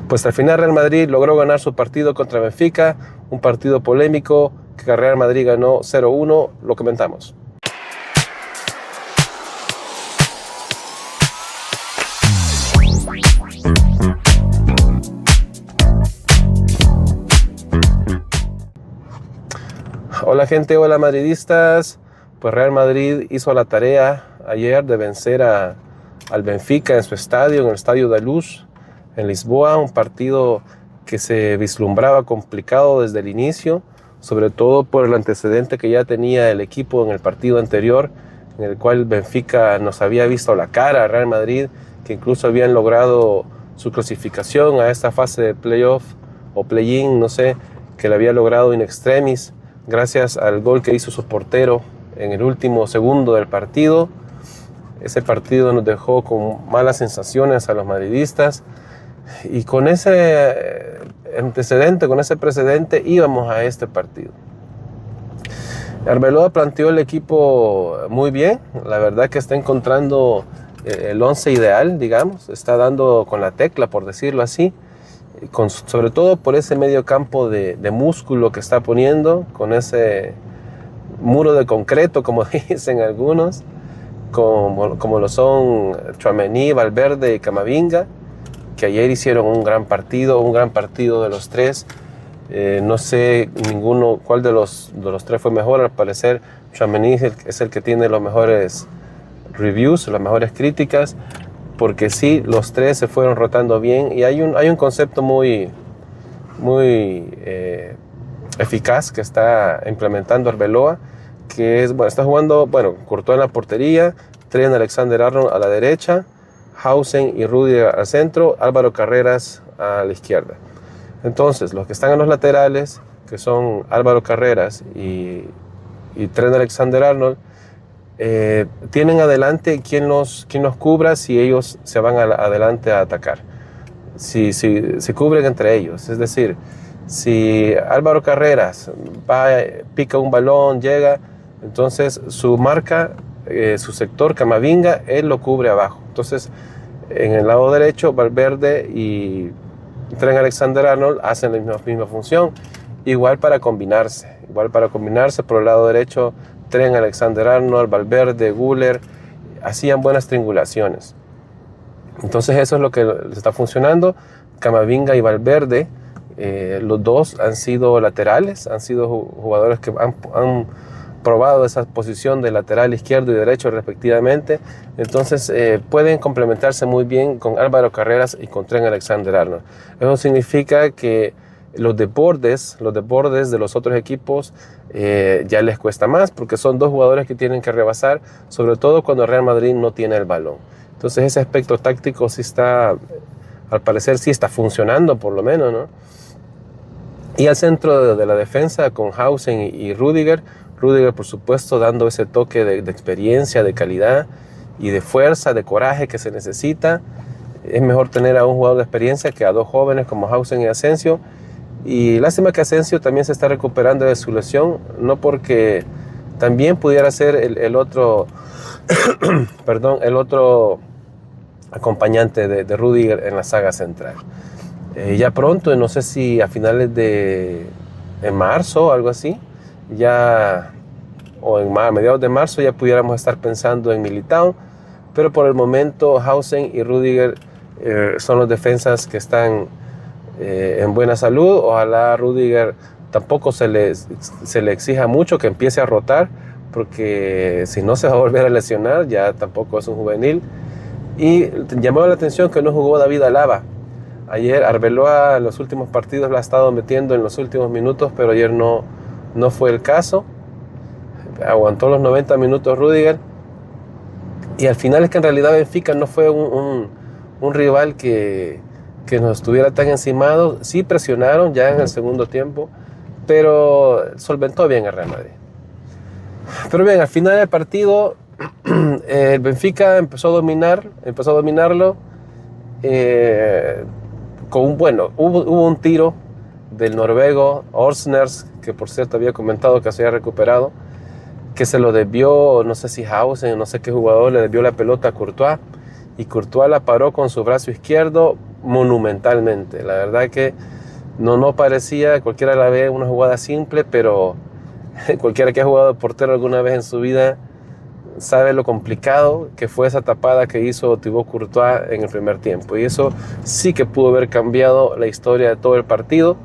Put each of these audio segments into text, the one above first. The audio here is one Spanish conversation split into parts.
Pues al final Real Madrid logró ganar su partido contra Benfica, un partido polémico que Real Madrid ganó 0-1, lo comentamos. Hola gente, hola madridistas. Pues Real Madrid hizo la tarea ayer de vencer al Benfica en su estadio, en el Estadio da Luz, en Lisboa, un partido que se vislumbraba complicado desde el inicio, sobre todo por el antecedente que ya tenía el equipo en el partido anterior, en el cual Benfica nos había visto la cara a Real Madrid, que incluso habían logrado su clasificación a esta fase de playoff o play-in, no sé, que la había logrado in extremis, gracias al gol que hizo su portero en el último segundo del partido. Ese partido nos dejó con malas sensaciones a los madridistas, y con ese antecedente, con ese precedente, íbamos a este partido. Arbeloa planteó el equipo muy bien, la verdad que está encontrando el 11 ideal, digamos, está dando con la tecla, por decirlo así, sobre todo por ese medio campo de músculo que está poniendo, con ese muro de concreto, como dicen algunos, como lo son Tchouaméni, Valverde y Camavinga, que ayer hicieron un gran partido de los tres. No sé cuál de los tres fue mejor. Al parecer Tchouaméni es el que tiene los mejores reviews, las mejores críticas, porque sí, los tres se fueron rotando bien, y hay un concepto muy eficaz que está implementando Arbeloa, que es, está jugando, Courtois en la portería, Trent Alexander-Arnold a la derecha, Hausen y Rudiger al centro, Álvaro Carreras a la izquierda. Entonces, los que están en los laterales, que son Álvaro Carreras y Trent Alexander-Arnold, tienen adelante quien los cubra si ellos se van adelante a atacar. Si se cubren entre ellos, es decir, si Álvaro Carreras pica un balón, llega, entonces su marca, su sector Camavinga, él lo cubre abajo. Entonces, en el lado derecho, Valverde y Trent Alexander-Arnold hacen la misma función, igual para combinarse por el lado derecho. Trent Alexander-Arnold, Valverde, Güler, hacían buenas triangulaciones. Entonces eso es lo que les está funcionando. Camavinga y Valverde, los dos han sido laterales, han sido jugadores que han probado esa posición de lateral izquierdo y derecho respectivamente. Entonces pueden complementarse muy bien con Álvaro Carreras y con Trent Alexander-Arnold. Eso significa que los desbordes de los otros equipos ya les cuesta más, porque son dos jugadores que tienen que rebasar, sobre todo cuando Real Madrid no tiene el balón. Entonces ese aspecto táctico sí está, al parecer sí está funcionando, por lo menos, ¿no? Y al centro de la defensa con Hausen y Rudiger, por supuesto, dando ese toque de experiencia, de calidad y de fuerza, de coraje que se necesita. Es mejor tener a un jugador de experiencia que a dos jóvenes como Hausen y Asensio. Y lástima que Asensio también se está recuperando de su lesión, no porque también pudiera ser el otro el otro acompañante de Rudiger en la saga central. Ya pronto, no sé si a finales de marzo o algo así, o en mediados de marzo ya pudiéramos estar pensando en Militao, pero por el momento Hausen y Rudiger son los defensas que están en buena salud. Ojalá Rudiger tampoco se le exija mucho, que empiece a rotar, porque si no se va a volver a lesionar, ya tampoco es un juvenil. Y llamó la atención que no jugó David Alaba. Ayer Arbeloa en los últimos partidos la ha estado metiendo en los últimos minutos, pero ayer no fue el caso. Aguantó los 90 minutos Rudiger, y al final es que en realidad Benfica no fue un rival que nos estuviera tan encimados. Sí presionaron ya en el segundo tiempo, pero solventó bien el Real Madrid. Pero bien, al final del partido el Benfica empezó a dominarlo hubo un tiro del noruego Orsnes, que por cierto había comentado que se había recuperado, que se lo desvió, no sé si Hausen, no sé qué jugador, le desvió la pelota a Courtois, y Courtois la paró con su brazo izquierdo, monumentalmente. La verdad que no parecía, cualquiera la ve una jugada simple, pero cualquiera que ha jugado de portero alguna vez en su vida sabe lo complicado que fue esa tapada que hizo Thibaut Courtois en el primer tiempo. Y eso sí que pudo haber cambiado la historia de todo el partido.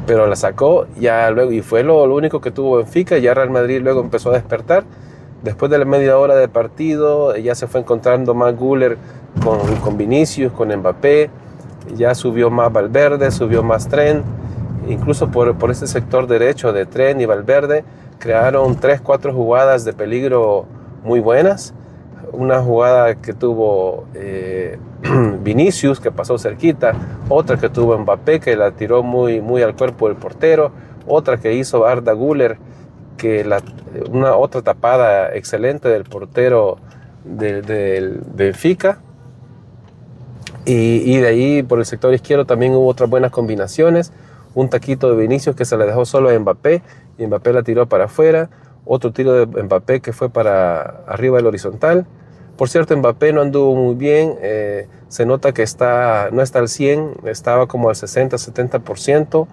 Pero la sacó ya luego, y fue lo único que tuvo Benfica. Ya Real Madrid luego empezó a despertar. Después de la media hora de partido, ya se fue encontrando más Güler con Vinicius, con Mbappé. Ya subió más Valverde, subió más Trent. Incluso por ese sector derecho de Trent y Valverde crearon 3-4 jugadas de peligro muy buenas. Una jugada que tuvo Vinicius, que pasó cerquita. Otra que tuvo Mbappé, que la tiró muy al cuerpo del portero. Otra que hizo Arda Güler, que una otra tapada excelente del portero del Benfica. Y de ahí por el sector izquierdo también hubo otras buenas combinaciones. Un taquito de Vinicius que se le dejó solo a Mbappé y Mbappé la tiró para afuera. Otro tiro de Mbappé que fue para arriba del horizontal. Por cierto, Mbappé no anduvo muy bien. Se nota que no está al 100, estaba como al 60-70%.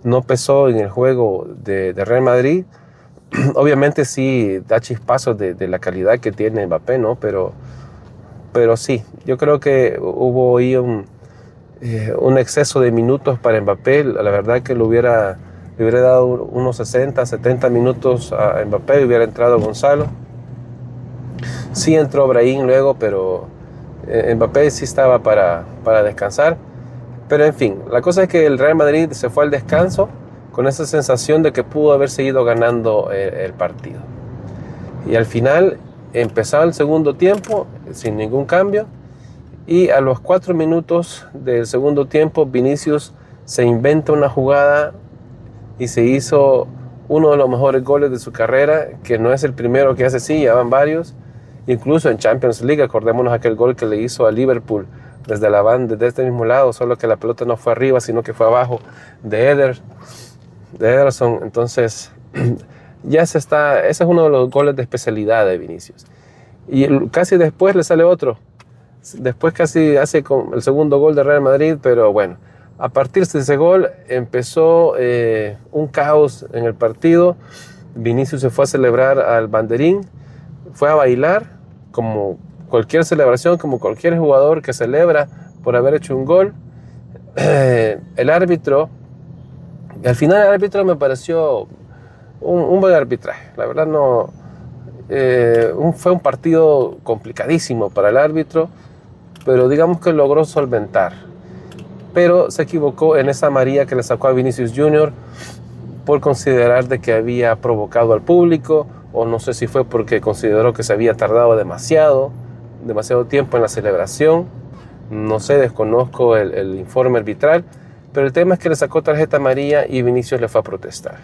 No pesó en el juego de Real Madrid. Obviamente sí da chispazos de la calidad que tiene Mbappé, ¿no? Pero sí, yo creo que hubo ahí un exceso de minutos para Mbappé. La verdad que le hubiera dado unos 60-70 minutos a Mbappé y hubiera entrado Gonzalo. Sí entró Brahim luego, pero Mbappé sí estaba para descansar. Pero en fin, la cosa es que el Real Madrid se fue al descanso con esa sensación de que pudo haber seguido ganando el partido. Y al final empezaba el segundo tiempo sin ningún cambio. Y a los 4 minutos del segundo tiempo, Vinicius se inventa una jugada y se hizo uno de los mejores goles de su carrera, que no es el primero que hace así, ya van varios. Incluso en Champions League, acordémonos aquel gol que le hizo a Liverpool desde la banda, desde este mismo lado, solo que la pelota no fue arriba, sino que fue abajo de Ederson. Entonces, ese es uno de los goles de especialidad de Vinicius. Y casi después le sale otro. Después casi hace el segundo gol de Real Madrid, pero bueno, a partir de ese gol empezó un caos en el partido. Vinicius se fue a celebrar al banderín, fue a bailar como cualquier celebración, como cualquier jugador que celebra por haber hecho un gol. El árbitro, al final el árbitro me pareció un buen arbitraje, la verdad fue un partido complicadísimo para el árbitro, pero digamos que logró solventar. Pero se equivocó en esa amarilla que le sacó a Vinicius Jr. por considerar de que había provocado al público, o no sé si fue porque consideró que se había tardado demasiado tiempo en la celebración. No sé, desconozco el informe arbitral, pero el tema es que le sacó tarjeta amarilla y Vinicius le fue a protestar.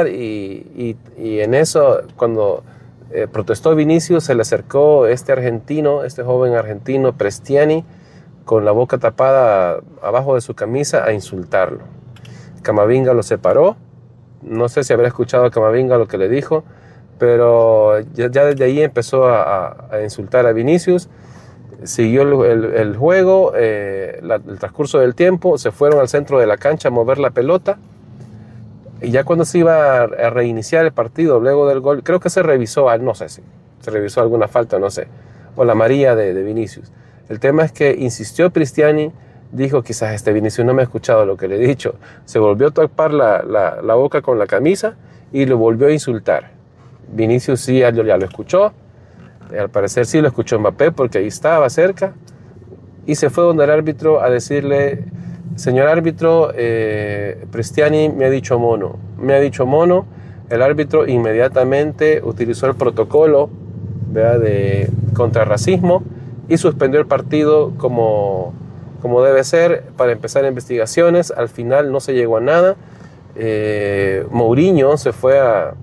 Y en eso, cuando protestó Vinicius, se le acercó este joven argentino, Prestiani, con la boca tapada abajo de su camisa a insultarlo. Camavinga lo separó. No sé si habrá escuchado a Camavinga lo que le dijo, pero ya desde ahí empezó a insultar a Vinicius. Siguió el juego, el transcurso del tiempo, se fueron al centro de la cancha a mover la pelota. Y ya cuando se iba a reiniciar el partido, luego del gol, creo que se revisó, no sé si se revisó alguna falta, no sé, o la amarilla de Vinicius. El tema es que insistió Cristiani, dijo, quizás este Vinicius no me ha escuchado lo que le he dicho. Se volvió a tapar la boca con la camisa y lo volvió a insultar. Vinicius sí ya lo escuchó, al parecer sí lo escuchó Mbappé porque ahí estaba cerca, y se fue donde el árbitro a decirle: señor árbitro, Prestiani me ha dicho mono. El árbitro inmediatamente utilizó el protocolo, ¿verdad?, de contrarracismo y suspendió el partido como debe ser para empezar investigaciones. Al final no se llegó a nada. Mourinho se fue a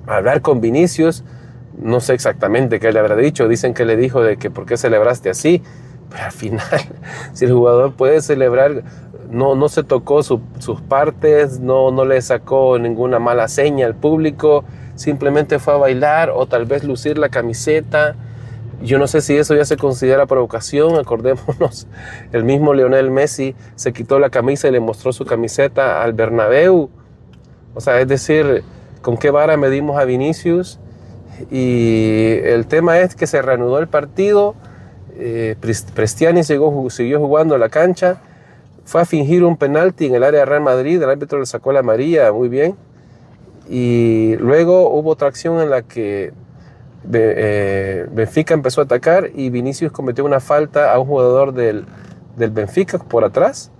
hablar con Vinicius. No sé exactamente qué le habrá dicho. Dicen que le dijo de que por qué celebraste así. Pero al final, si el jugador puede celebrar, no se tocó sus partes, no le sacó ninguna mala seña al público, simplemente fue a bailar o tal vez lucir la camiseta. Yo no sé si eso ya se considera provocación. Acordémonos, el mismo Lionel Messi se quitó la camisa y le mostró su camiseta al Bernabéu. O sea, es decir, ¿con qué vara medimos a Vinicius? Y el tema es que se reanudó el partido. Prestiani siguió jugando en la cancha. Fue a fingir un penalti en el área de Real Madrid. El árbitro le sacó la amarilla, muy bien. Y luego hubo otra acción en la que Benfica empezó a atacar y Vinicius cometió una falta a un jugador del Benfica por atrás.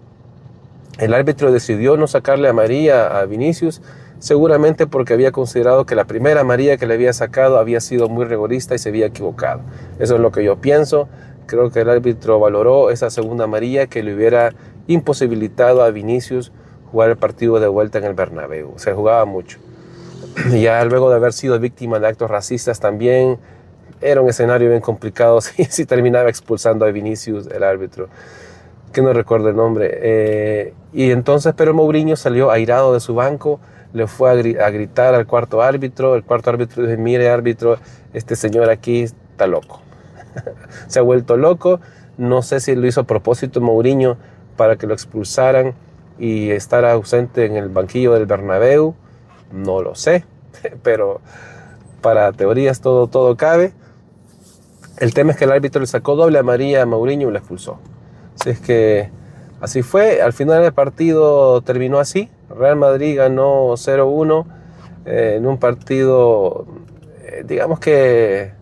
El árbitro decidió no sacarle amarilla a Vinicius, seguramente porque había considerado que la primera amarilla que le había sacado había sido muy rigorista y se había equivocado. Eso es lo que yo pienso. Creo que el árbitro valoró esa segunda amarilla que le hubiera imposibilitado a Vinicius jugar el partido de vuelta en el Bernabéu. Se jugaba mucho. Ya luego de haber sido víctima de actos racistas también, era un escenario bien complicado si terminaba expulsando a Vinicius, el árbitro, que no recuerdo el nombre. Y entonces, pero Mourinho salió airado de su banco, le fue a gritar al cuarto árbitro. El cuarto árbitro dijo: mire, árbitro, este señor aquí está loco. Se ha vuelto loco. No sé si lo hizo a propósito Mourinho para que lo expulsaran y estar ausente en el banquillo del Bernabéu. No lo sé, pero para teorías todo cabe. El tema es que el árbitro le sacó doble amarilla a Mourinho y lo expulsó. Así es que así fue. Al final el partido terminó así. Real Madrid ganó 0-1 en un partido, digamos que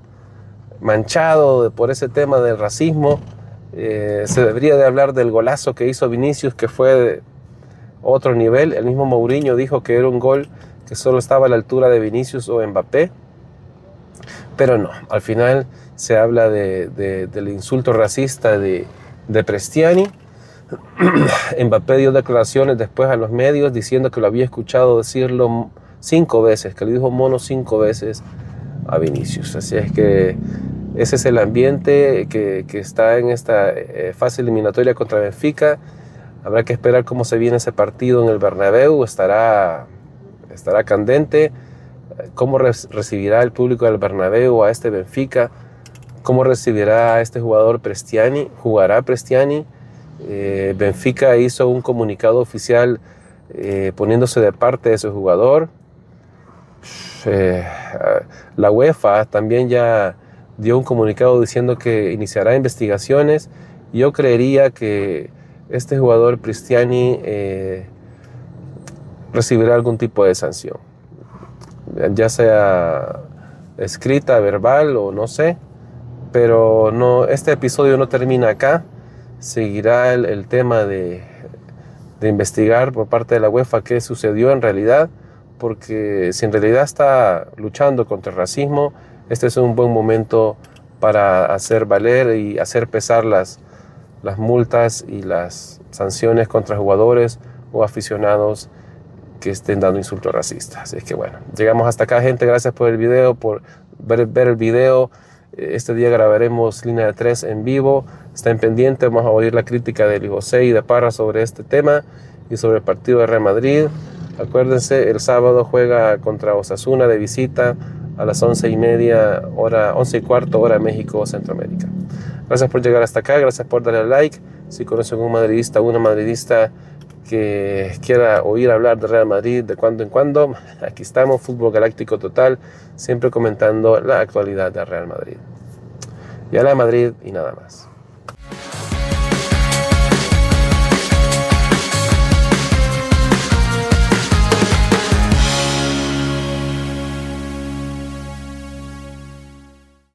manchado por ese tema del racismo. Se debería de hablar del golazo que hizo Vinicius, que fue de otro nivel. El mismo Mourinho dijo que era un gol que solo estaba a la altura de Vinicius o Mbappé, pero no, al final se habla del insulto racista de Prestiani. Mbappé dio declaraciones después a los medios diciendo que lo había escuchado decirlo 5 veces, que le dijo mono 5 veces a Vinicius. Así es que ese es el ambiente que está en esta fase eliminatoria contra Benfica. Habrá que esperar cómo se viene ese partido en el Bernabéu. Estará candente. Cómo recibirá el público del Bernabéu a este Benfica. Cómo recibirá a este jugador Prestiani. ¿Jugará Prestiani? Benfica hizo un comunicado oficial poniéndose de parte de su jugador. La UEFA también ya dio un comunicado diciendo que iniciará investigaciones. Yo creería que este jugador Prestiani recibirá algún tipo de sanción, ya sea escrita, verbal o no sé, pero no, este episodio no termina acá. Seguirá el tema de investigar por parte de la UEFA qué sucedió en realidad, porque si en realidad está luchando contra el racismo, este es un buen momento para hacer valer y hacer pesar las multas y las sanciones contra jugadores o aficionados que estén dando insultos racistas. Así es que bueno, llegamos hasta acá, gente. Gracias por el video, por ver el video. Este día grabaremos Línea de 3 en vivo. Estén pendientes, vamos a oír la crítica de José y de Parra sobre este tema y sobre el partido de Real Madrid. Acuérdense, el sábado juega contra Osasuna de visita a las 11:30, 11:15, hora México, Centroamérica. Gracias por llegar hasta acá, gracias por darle al like. Si conocen un madridista o una madridista que quiera oír hablar de Real Madrid de cuando en cuando, aquí estamos, Fútbol Galáctico Total, siempre comentando la actualidad de Real Madrid. Y a la Madrid y nada más.